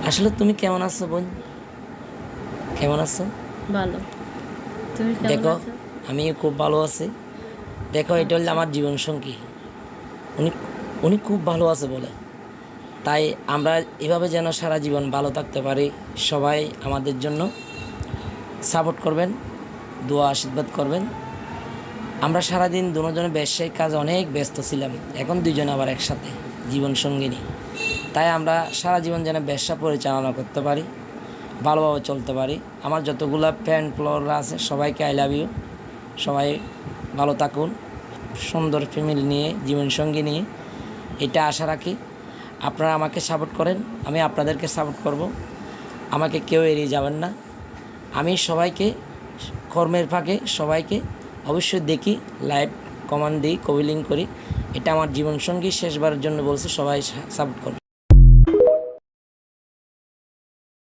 আসলে তুমি কেমন আছো বোন? কেমন আছো? ভালো। তুমি কেমন দেখো, আছো? আমি খুব ভালো আছি। দেখো, এটা হলো আচ্ছা। আমার জীবনসঙ্গী। উনি উনি খুব ভালো আছে বলে, তাই আমরা এভাবে যেন সারা জীবন ভালো থাকতে পারি। সবাই আমাদের জন্য সাপোর্ট করবেন, দোয়া আশীর্বাদ করবেন। আমরা সারাদিন দুজনে ব্যবসায়িক কাজে অনেক ব্যস্ত ছিলাম, এখন দুজনে আবার একসাথে জীবনসঙ্গিনী। তাই আমরা সারা জীবন যেন ব্যবসা পরিচালনা করতে পারি, ভালোভাবে চলতে পারি। আমার যতগুলো ফ্রেন্ড ফলোয়াররা আছে সবাইকে আই লাভ ইউ। সবাই ভালো থাকুন, সুন্দর ফ্যামিলি নিয়ে, জীবনসঙ্গী নিয়ে, এটা আশা রাখি। আপনারা আমাকে সাপোর্ট করেন, আমি আপনাদেরকে সাপোর্ট করব। আমাকে কেউ এড়িয়ে যাবেন না। আমি সবাইকে কর্মের ফাঁকে সবাইকে অবশ্যই দেখি, লাইভ কমান্ড দিই, কবিলিং করি। এটা আমার জীবনসঙ্গী, শেষবারের জন্য বলছি, সবাই সাপোর্ট করবেন।